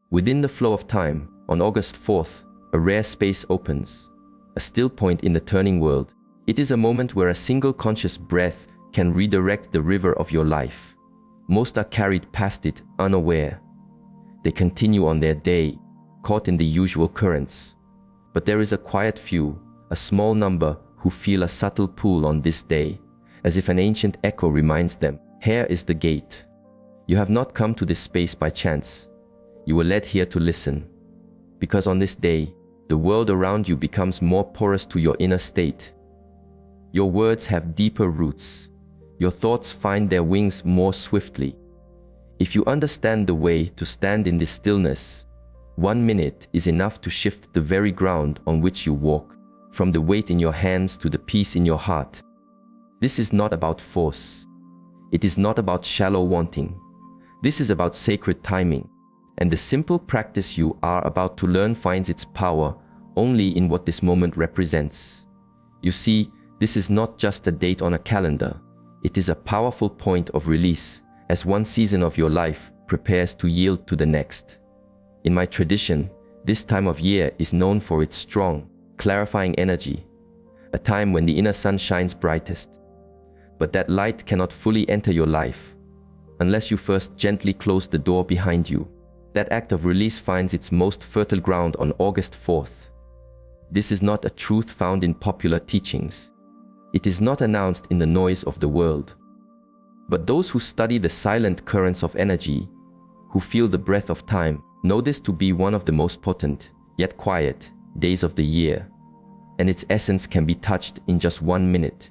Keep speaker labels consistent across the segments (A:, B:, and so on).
A: Within the flow of time, on August 4th, a rare space opens, a still point in the turning world. It is a moment where a single conscious breath can redirect the river of your life. Most are carried past it unaware. They continue on their day, caught in the usual currents. But there is a quiet few, a small number, who feel a subtle pull on this day, as if an ancient echo reminds them, here is the gate. You have not come to this space by chance. You were led here to listen. Because on this day, the world around you becomes more porous to your inner state. Your words have deeper roots. Your thoughts find their wings more swiftly. If you understand the way to stand in this stillness, 1 minute is enough to shift the very ground on which you walk, from the weight in your hands to the peace in your heart. This is not about force. It is not about shallow wanting. This is about sacred timing. And the simple practice you are about to learn finds its power only in what this moment represents. You see, this is not just a date on a calendar. It is a powerful point of release as one season of your life prepares to yield to the next. In my tradition, this time of year is known for its strong, clarifying energy, a time when the inner sun shines brightest. But that light cannot fully enter your life unless you first gently close the door behind you. That act of release finds its most fertile ground on August 4th. This is not a truth found in popular teachings. It is not announced in the noise of the world. But those who study the silent currents of energy, who feel the breath of time, know this to be one of the most potent, yet quiet, days of the year. And its essence can be touched in just 1 minute.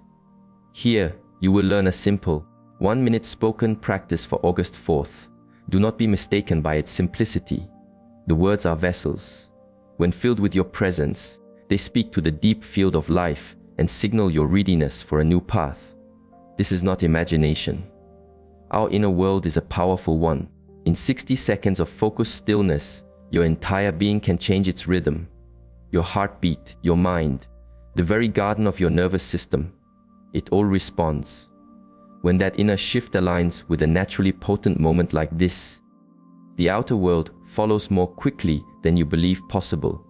A: Here, you will learn a simple, 1-minute spoken practice for August 4th. Do not be mistaken by its simplicity. The words are vessels. When filled with your presence, they speak to the deep field of life and signal your readiness for a new path. This is not imagination. Our inner world is a powerful one. In 60 seconds of focused stillness, your entire being can change its rhythm. Your heartbeat, your mind, the very garden of your nervous system. It all responds. When that inner shift aligns with a naturally potent moment like this, the outer world follows more quickly than you believe possible.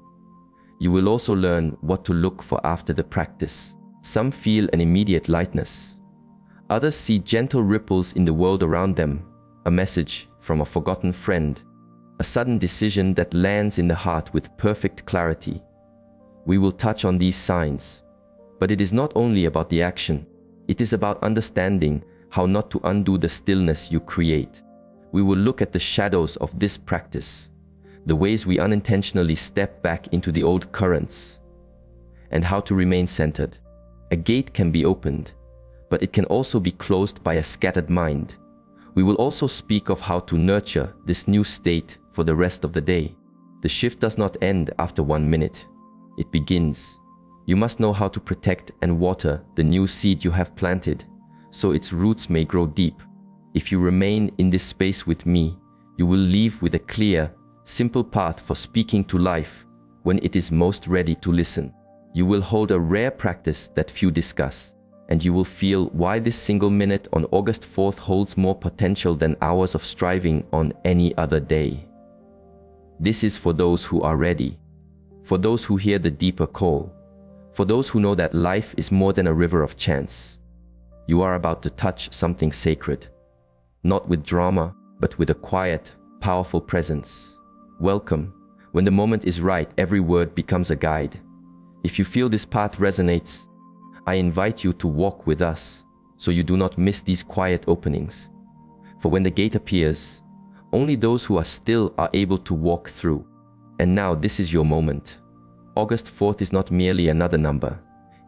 A: You will also learn what to look for after the practice. Some feel an immediate lightness. Others see gentle ripples in the world around them, a message from a forgotten friend, a sudden decision that lands in the heart with perfect clarity. We will touch on these signs, but it is not only about the action. It is about understanding how not to undo the stillness you create. We will look at the shadows of this practice, the ways we unintentionally step back into the old currents, and how to remain centered. A gate can be opened, but it can also be closed by a scattered mind. We will also speak of how to nurture this new state for the rest of the day. The shift does not end after 1 minute. It begins. You must know how to protect and water the new seed you have planted, so its roots may grow deep. If you remain in this space with me, you will leave with a clear, simple path for speaking to life when it is most ready to listen. You will hold a rare practice that few discuss, and you will feel why this single minute on August 4th holds more potential than hours of striving on any other day. This is for those who are ready, for those who hear the deeper call, for those who know that life is more than a river of chance. You are about to touch something sacred, not with drama, but with a quiet, powerful presence. Welcome. When the moment is right, every word becomes a guide. If you feel this path resonates, I invite you to walk with us, so you do not miss these quiet openings. For when the gate appears, only those who are still are able to walk through. And now this is your moment. August 4th is not merely another number.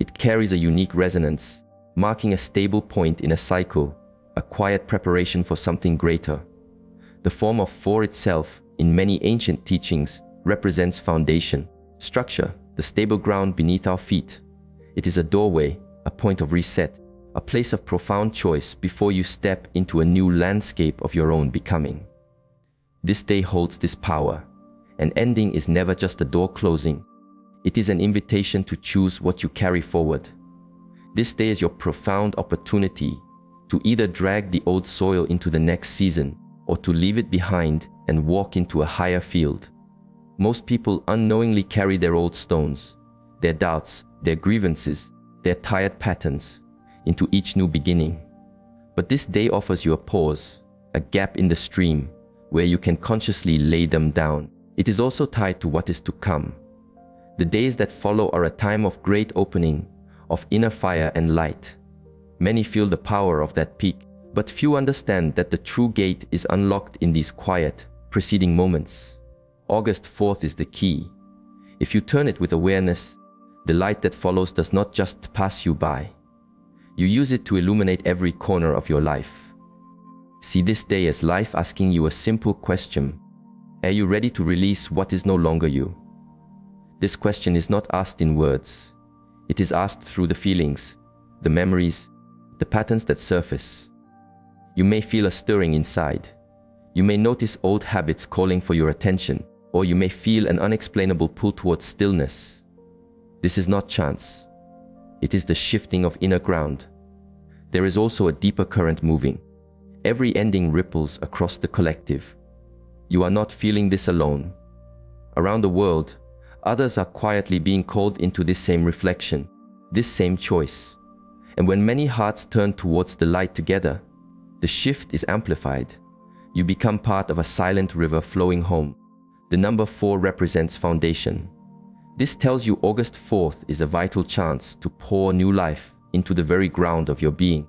A: It carries a unique resonance, marking a stable point in a cycle, a quiet preparation for something greater. The form of 4 itself, in many ancient teachings, represents foundation, structure, the stable ground beneath our feet. It is a doorway, a point of reset, a place of profound choice before you step into a new landscape of your own becoming. This day holds this power. An ending is never just a door closing. It is an invitation to choose what you carry forward. This day is your profound opportunity to either drag the old soil into the next season or to leave it behind and walk into a higher field. Most people unknowingly carry their old stones, their doubts, their grievances, their tired patterns, into each new beginning. But this day offers you a pause, a gap in the stream, where you can consciously lay them down. It is also tied to what is to come. The days that follow are a time of great opening, of inner fire and light. Many feel the power of that peak, but few understand that the true gate is unlocked in these quiet, preceding moments. August 4th is the key. If you turn it with awareness, the light that follows does not just pass you by. You use it to illuminate every corner of your life. See this day as life asking you a simple question. Are you ready to release what is no longer you? This question is not asked in words. It is asked through the feelings, the memories, the patterns that surface. You may feel a stirring inside. You may notice old habits calling for your attention, or you may feel an unexplainable pull towards stillness. This is not chance. It is the shifting of inner ground. There is also a deeper current moving. Every ending ripples across the collective. You are not feeling this alone. Around the world, others are quietly being called into this same reflection, this same choice. And when many hearts turn towards the light together, the shift is amplified. You become part of a silent river flowing home. The number 4 represents foundation. This tells you August 4th is a vital chance to pour new life into the very ground of your being.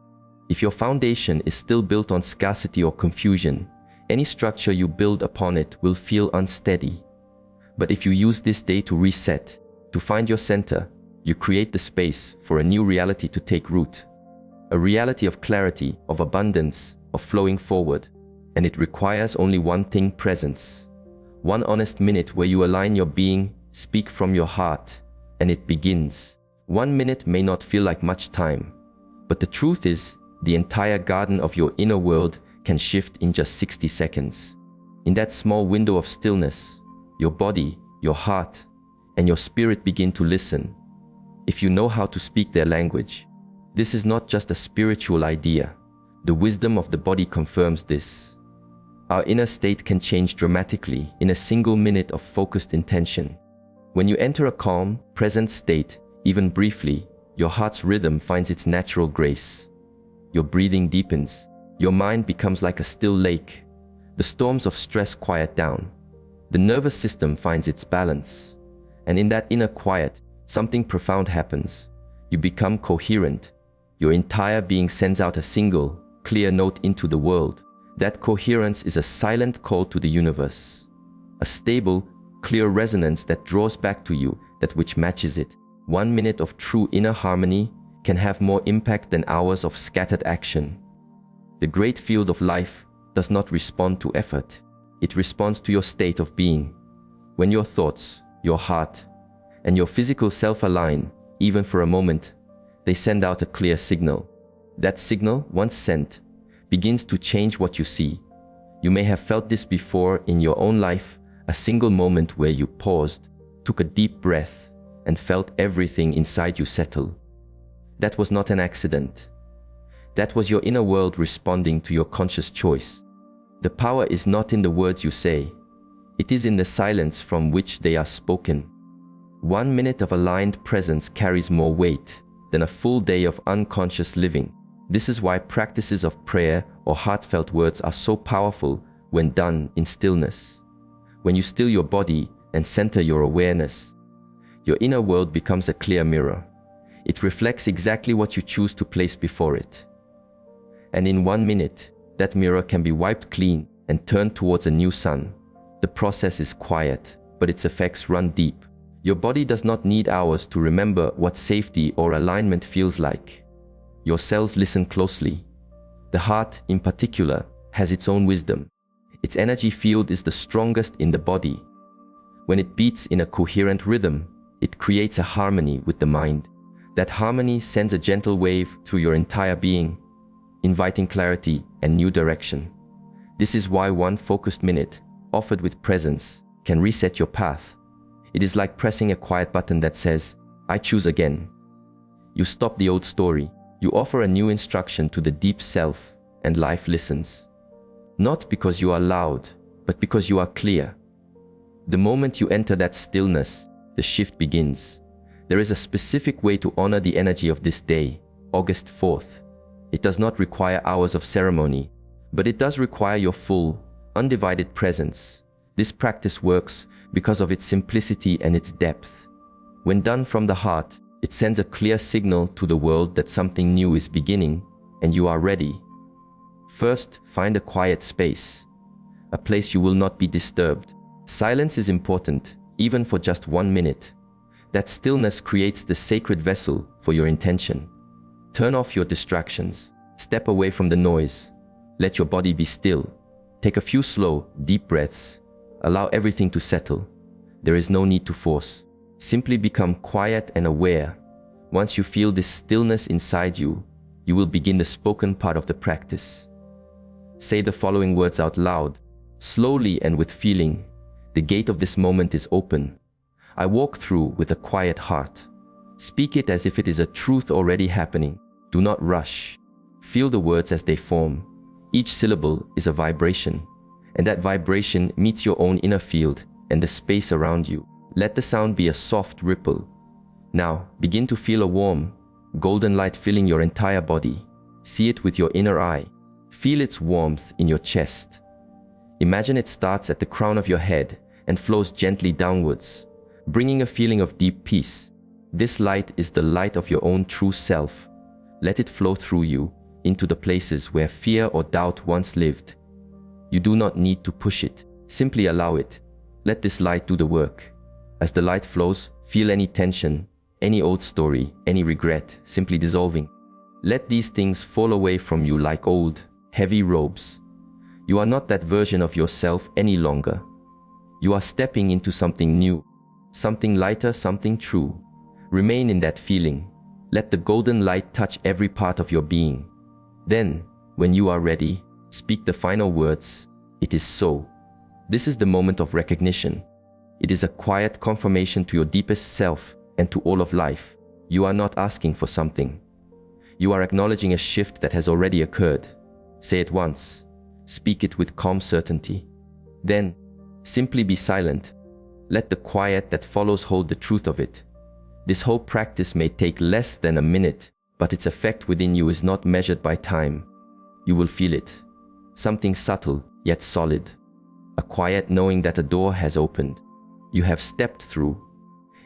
A: If your foundation is still built on scarcity or confusion, any structure you build upon it will feel unsteady. But if you use this day to reset, to find your center, you create the space for a new reality to take root. A reality of clarity, of abundance, of flowing forward. And it requires only one thing: presence. One honest minute where you align your being, speak from your heart, and it begins. 1 minute may not feel like much time, but the truth is, the entire garden of your inner world can shift in just 60 seconds. In that small window of stillness, your body, your heart, and your spirit begin to listen. If you know how to speak their language, this is not just a spiritual idea. The wisdom of the body confirms this. Our inner state can change dramatically in a single minute of focused intention. When you enter a calm, present state, even briefly, your heart's rhythm finds its natural grace. Your breathing deepens. Your mind becomes like a still lake. The storms of stress quiet down. The nervous system finds its balance. And in that inner quiet, something profound happens. You become coherent. Your entire being sends out a single, clear note into the world. That coherence is a silent call to the universe. A stable, clear resonance that draws back to you that which matches it. 1 minute of true inner harmony can have more impact than hours of scattered action. The great field of life does not respond to effort. It responds to your state of being. When your thoughts, your heart, and your physical self align, even for a moment, they send out a clear signal. That signal, once sent, begins to change what you see. You may have felt this before in your own life, a single moment where you paused, took a deep breath, and felt everything inside you settle. That was not an accident. That was your inner world responding to your conscious choice. The power is not in the words you say. It is in the silence from which they are spoken. 1 minute of aligned presence carries more weight than a full day of unconscious living. This is why practices of prayer or heartfelt words are so powerful when done in stillness. When you still your body and center your awareness, your inner world becomes a clear mirror. It reflects exactly what you choose to place before it. And in 1 minute, that mirror can be wiped clean and turned towards a new sun. The process is quiet, but its effects run deep. Your body does not need hours to remember what safety or alignment feels like. Your cells listen closely. The heart, in particular, has its own wisdom. Its energy field is the strongest in the body. When it beats in a coherent rhythm, it creates a harmony with the mind. That harmony sends a gentle wave through your entire being, inviting clarity and new direction. This is why 1 focused minute, offered with presence, can reset your path. It is like pressing a quiet button that says, "I choose again." You stop the old story. You offer a new instruction to the deep self, and life listens. Not because you are loud, but because you are clear. The moment you enter that stillness, the shift begins. There is a specific way to honor the energy of this day, August 4th. It does not require hours of ceremony, but it does require your full, undivided presence. This practice works because of its simplicity and its depth. When done from the heart, it sends a clear signal to the world that something new is beginning and you are ready. First, find a quiet space, a place you will not be disturbed. Silence is important, even for just 1 minute. That stillness creates the sacred vessel for your intention. Turn off your distractions. Step away from the noise. Let your body be still. Take a few slow, deep breaths. Allow everything to settle. There is no need to force. Simply become quiet and aware. Once you feel this stillness inside you, you will begin the spoken part of the practice. Say the following words out loud, slowly and with feeling. The gate of this moment is open. I walk through with a quiet heart. Speak it as if it is a truth already happening. Do not rush. Feel the words as they form. Each syllable is a vibration, and that vibration meets your own inner field and the space around you. Let the sound be a soft ripple. Now, begin to feel a warm, golden light filling your entire body. See it with your inner eye. Feel its warmth in your chest. Imagine it starts at the crown of your head and flows gently downwards, bringing a feeling of deep peace. This light is the light of your own true self. Let it flow through you into the places where fear or doubt once lived. You do not need to push it. Simply allow it. Let this light do the work. As the light flows, feel any tension, any old story, any regret simply dissolving. Let these things fall away from you like old, heavy robes. You are not that version of yourself any longer. You are stepping into something new, something lighter, something true. Remain in that feeling. Let the golden light touch every part of your being. Then, when you are ready, speak the final words, "It is so." This is the moment of recognition. It is a quiet confirmation to your deepest self and to all of life. You are not asking for something. You are acknowledging a shift that has already occurred. Say it once. Speak it with calm certainty. Then, simply be silent. Let the quiet that follows hold the truth of it. This whole practice may take less than a minute, but its effect within you is not measured by time. You will feel it. Something subtle, yet solid. A quiet knowing that a door has opened. You have stepped through,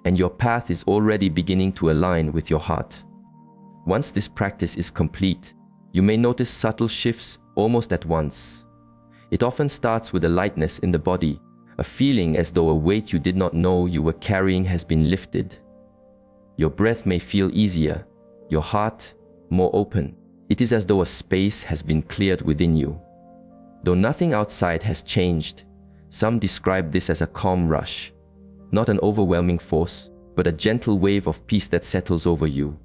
A: and your path is already beginning to align with your heart. Once this practice is complete, you may notice subtle shifts almost at once. It often starts with a lightness in the body, a feeling as though a weight you did not know you were carrying has been lifted. Your breath may feel easier, your heart more open. It is as though a space has been cleared within you. Though nothing outside has changed, some describe this as a calm rush. Not an overwhelming force, but a gentle wave of peace that settles over you.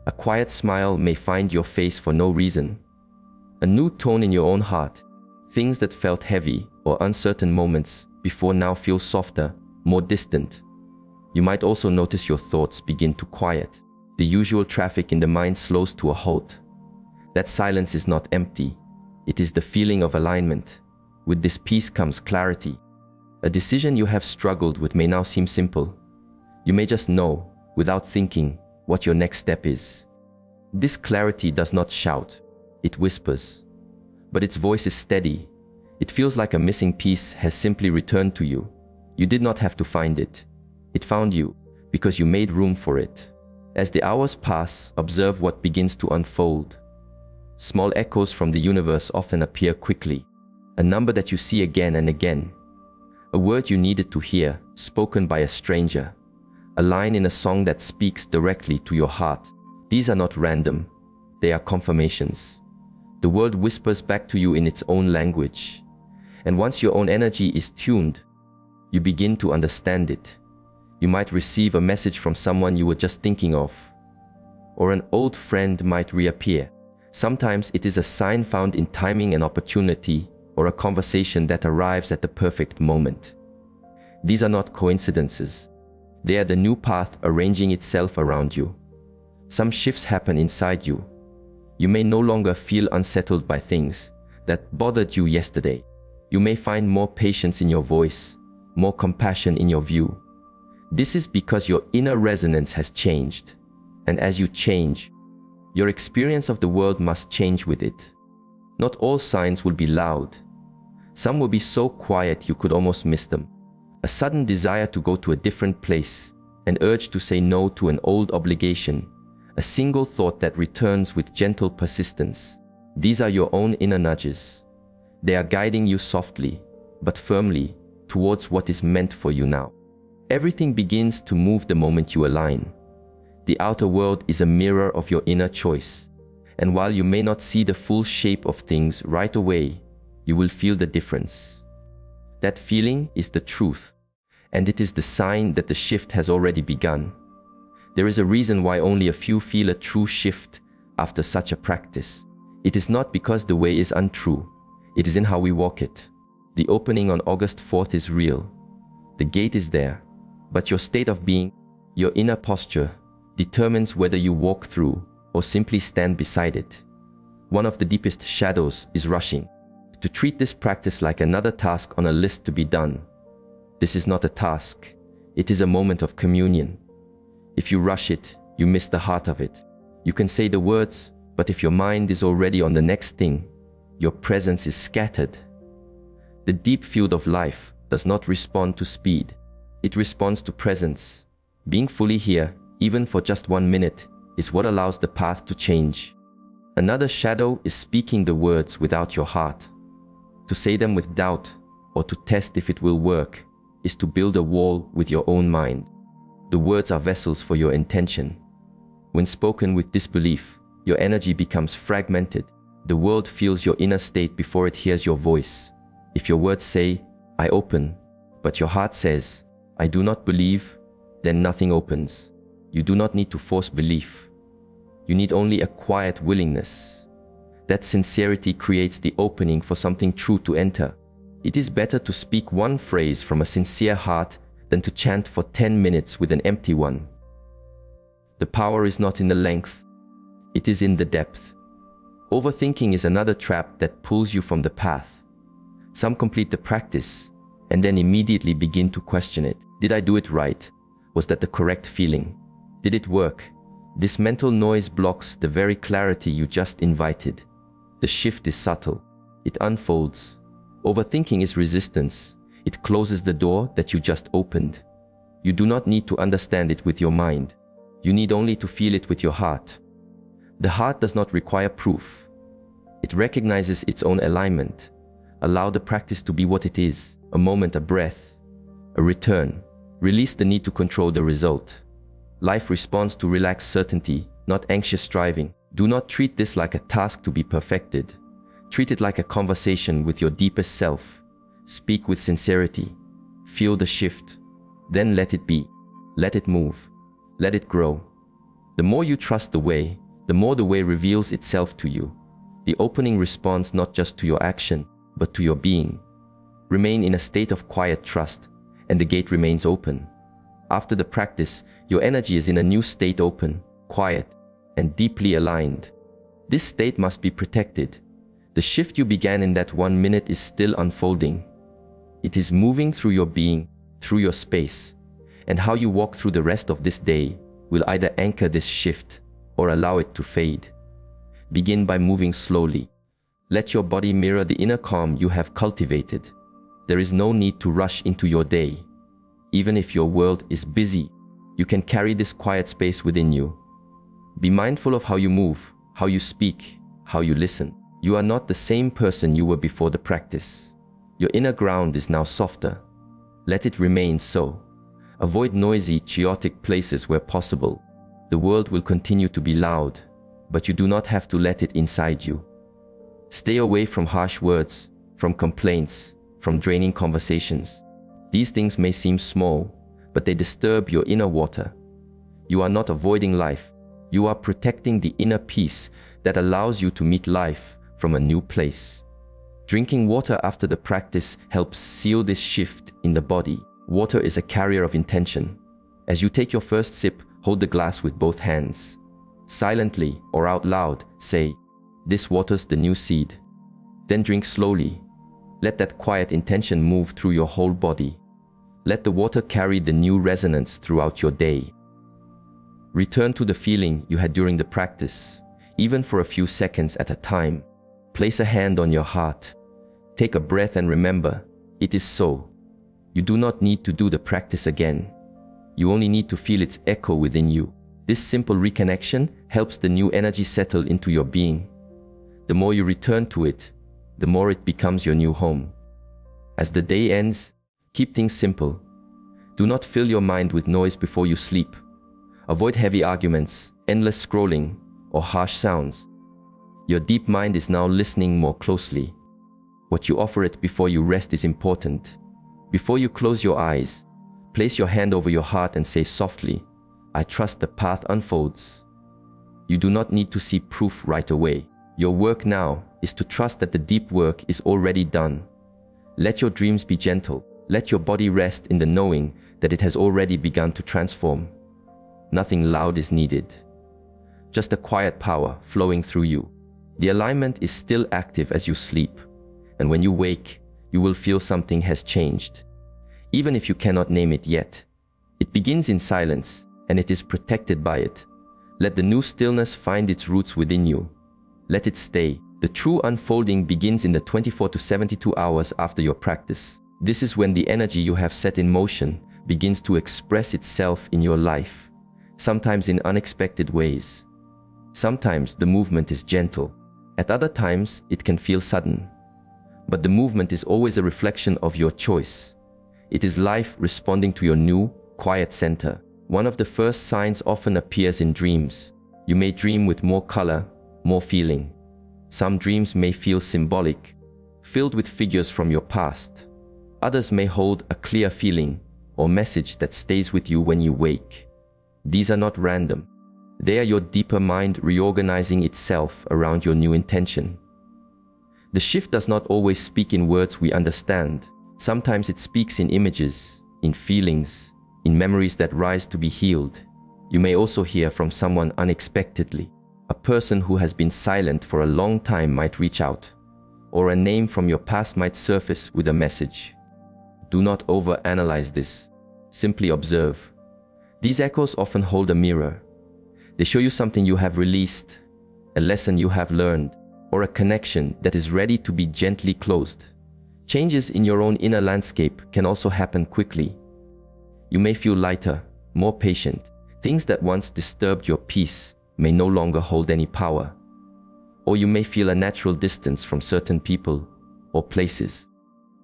A: A quiet smile may find your face for no reason. A new tone in your own heart. Things that felt heavy or uncertain moments before now feel softer, more distant. You might also notice your thoughts begin to quiet. The usual traffic in the mind slows to a halt. That silence is not empty. It is the feeling of alignment. With this peace comes clarity. A decision you have struggled with may now seem simple. You may just know, without thinking, what your next step is. This clarity does not shout. It whispers. But its voice is steady. It feels like a missing piece has simply returned to you. You did not have to find it. It found you because you made room for it. As the hours pass, observe what begins to unfold. Small echoes from the universe often appear quickly. A number that you see again and again. A word you needed to hear, spoken by a stranger. A line in a song that speaks directly to your heart. These are not random. They are confirmations. The world whispers back to you in its own language. And once your own energy is tuned, you begin to understand it. You might receive a message from someone you were just thinking of. Or an old friend might reappear. Sometimes it is a sign found in timing and opportunity, or a conversation that arrives at the perfect moment. These are not coincidences. They are the new path arranging itself around you. Some shifts happen inside you. You may no longer feel unsettled by things that bothered you yesterday. You may find more patience in your voice, more compassion in your view. This is because your inner resonance has changed. And as you change, your experience of the world must change with it. Not all signs will be loud. Some will be so quiet you could almost miss them. A sudden desire to go to a different place, an urge to say no to an old obligation, a single thought that returns with gentle persistence. These are your own inner nudges. They are guiding you softly, but firmly, towards what is meant for you now. Everything begins to move the moment you align. The outer world is a mirror of your inner choice, and while you may not see the full shape of things right away, you will feel the difference. That feeling is the truth, and it is the sign that the shift has already begun. There is a reason why only a few feel a true shift after such a practice. It is not because the way is untrue, it is in how we walk it. The opening on August 4th is real. The gate is there, but your state of being, your inner posture, determines whether you walk through or simply stand beside it. One of the deepest shadows is rushing. To treat this practice like another task on a list to be done. This is not a task, it is a moment of communion. If you rush it, you miss the heart of it. You can say the words, but if your mind is already on the next thing, your presence is scattered. The deep field of life does not respond to speed. It responds to presence. Being fully here, even for just 1 minute, is what allows the path to change. Another shadow is speaking the words without your heart. To say them with doubt, or to test if it will work, is to build a wall with your own mind. The words are vessels for your intention. When spoken with disbelief, your energy becomes fragmented. The world feels your inner state before it hears your voice. If your words say, "I open," but your heart says, "I do not believe," then nothing opens. You do not need to force belief. You need only a quiet willingness. That sincerity creates the opening for something true to enter. It is better to speak one phrase from a sincere heart than to chant for 10 minutes with an empty one. The power is not in the length, it is in the depth. Overthinking is another trap that pulls you from the path. Some complete the practice and then immediately begin to question it. Did I do it right? Was that the correct feeling? Did it work? This mental noise blocks the very clarity you just invited. The shift is subtle. It unfolds. Overthinking is resistance. It closes the door that you just opened. You do not need to understand it with your mind. You need only to feel it with your heart. The heart does not require proof. It recognizes its own alignment. Allow the practice to be what it is, a moment, a breath, a return. Release the need to control the result. Life responds to relaxed certainty, not anxious striving. Do not treat this like a task to be perfected. Treat it like a conversation with your deepest self. Speak with sincerity. Feel the shift. Then let it be. Let it move. Let it grow. The more you trust the way, the more the way reveals itself to you. The opening responds not just to your action, but to your being. Remain in a state of quiet trust, and the gate remains open. After the practice, your energy is in a new state, open, quiet, and deeply aligned. This state must be protected. The shift you began in that 1 minute is still unfolding. It is moving through your being, through your space, and how you walk through the rest of this day will either anchor this shift or allow it to fade. Begin by moving slowly. Let your body mirror the inner calm you have cultivated. There is no need to rush into your day. Even if your world is busy, you can carry this quiet space within you. Be mindful of how you move, how you speak, how you listen. You are not the same person you were before the practice. Your inner ground is now softer. Let it remain so. Avoid noisy, chaotic places where possible. The world will continue to be loud, but you do not have to let it inside you. Stay away from harsh words, from complaints, from draining conversations. These things may seem small, but they disturb your inner water. You are not avoiding life. You are protecting the inner peace that allows you to meet life from a new place. Drinking water after the practice helps seal this shift in the body. Water is a carrier of intention. As you take your first sip, hold the glass with both hands. Silently or out loud, say, "This waters the new seed." Then drink slowly. Let that quiet intention move through your whole body. Let the water carry the new resonance throughout your day. Return to the feeling you had during the practice, even for a few seconds at a time. Place a hand on your heart. Take a breath and remember, it is so. You do not need to do the practice again. You only need to feel its echo within you. This simple reconnection helps the new energy settle into your being. The more you return to it, the more it becomes your new home. As the day ends, keep things simple. Do not fill your mind with noise before you sleep. Avoid heavy arguments, endless scrolling, or harsh sounds. Your deep mind is now listening more closely. What you offer it before you rest is important. Before you close your eyes, place your hand over your heart and say softly, I trust the path unfolds. You do not need to see proof right away. Your work now is to trust that the deep work is already done. Let your dreams be gentle. Let your body rest in the knowing that it has already begun to transform. Nothing loud is needed. Just a quiet power flowing through you. The alignment is still active as you sleep, and when you wake, you will feel something has changed. Even if you cannot name it yet, it begins in silence, and it is protected by it. Let the new stillness find its roots within you. Let it stay. The true unfolding begins in the 24 to 72 hours after your practice. This is when the energy you have set in motion begins to express itself in your life, sometimes in unexpected ways. Sometimes the movement is gentle. At other times, it can feel sudden. But the movement is always a reflection of your choice. It is life responding to your new, quiet center. One of the first signs often appears in dreams. You may dream with more color, more feeling. Some dreams may feel symbolic, filled with figures from your past. Others may hold a clear feeling or message that stays with you when you wake. These are not random. They are your deeper mind reorganizing itself around your new intention. The shift does not always speak in words we understand. Sometimes it speaks in images, in feelings, in memories that rise to be healed. You may also hear from someone unexpectedly. A person who has been silent for a long time might reach out, or a name from your past might surface with a message. Do not overanalyze this. Simply observe. These echoes often hold a mirror. They show you something you have released, a lesson you have learned, or a connection that is ready to be gently closed. Changes in your own inner landscape can also happen quickly. You may feel lighter, more patient. Things that once disturbed your peace may no longer hold any power. Or you may feel a natural distance from certain people or places.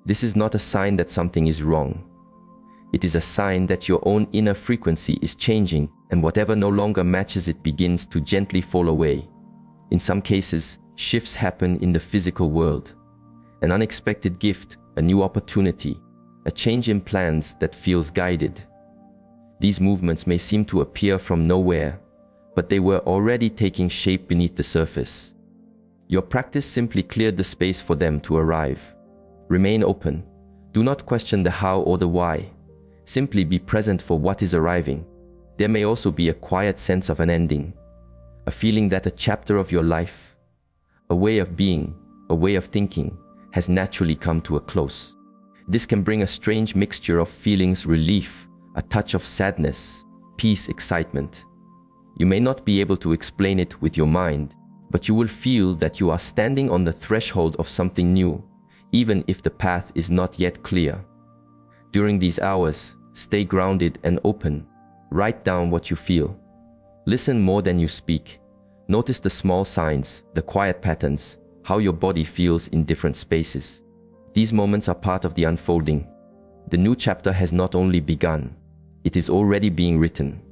A: This is not a sign that something is wrong. It is a sign that your own inner frequency is changing, and whatever no longer matches it begins to gently fall away. In some cases, shifts happen in the physical world. An unexpected gift, a new opportunity, a change in plans that feels guided. These movements may seem to appear from nowhere, but they were already taking shape beneath the surface. Your practice simply cleared the space for them to arrive. Remain open. Do not question the how or the why. Simply be present for what is arriving. There may also be a quiet sense of an ending, a feeling that a chapter of your life, a way of being, a way of thinking, has naturally come to a close. This can bring a strange mixture of feelings: relief, a touch of sadness, peace, excitement. You may not be able to explain it with your mind, but you will feel that you are standing on the threshold of something new, even if the path is not yet clear. During these hours, stay grounded and open. Write down what you feel. Listen more than you speak. Notice the small signs, the quiet patterns, how your body feels in different spaces. These moments are part of the unfolding. The new chapter has not only begun, it is already being written.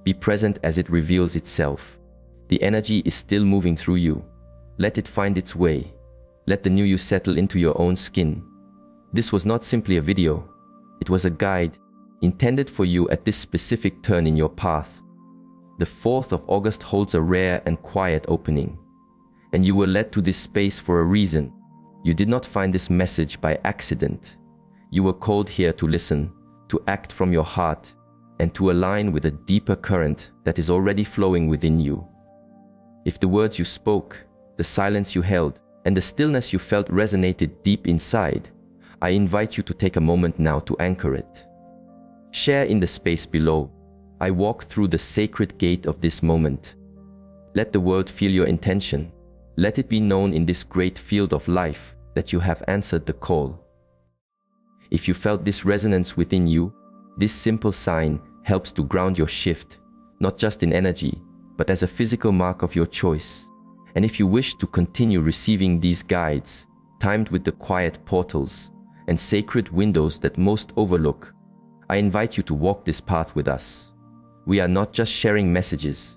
A: Be present as it reveals itself. The energy is still moving through you. Let it find its way. Let the new you settle into your own skin. This was not simply a video. It was a guide intended for you at this specific turn in your path. The 4th of August holds a rare and quiet opening, and you were led to this space for a reason. You did not find this message by accident. You were called here to listen, to act from your heart, and to align with a deeper current that is already flowing within you. If the words you spoke, the silence you held, and the stillness you felt resonated deep inside, I invite you to take a moment now to anchor it. Share in the space below. I walk through the sacred gate of this moment. Let the world feel your intention. Let it be known in this great field of life that you have answered the call. If you felt this resonance within you, this simple sign helps to ground your shift, not just in energy, but as a physical mark of your choice. And if you wish to continue receiving these guides, timed with the quiet portals and sacred windows that most overlook, I invite you to walk this path with us. We are not just sharing messages.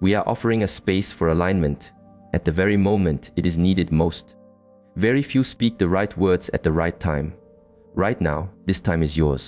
A: We are offering a space for alignment at the very moment it is needed most. Very few speak the right words at the right time. Right now, this time is yours.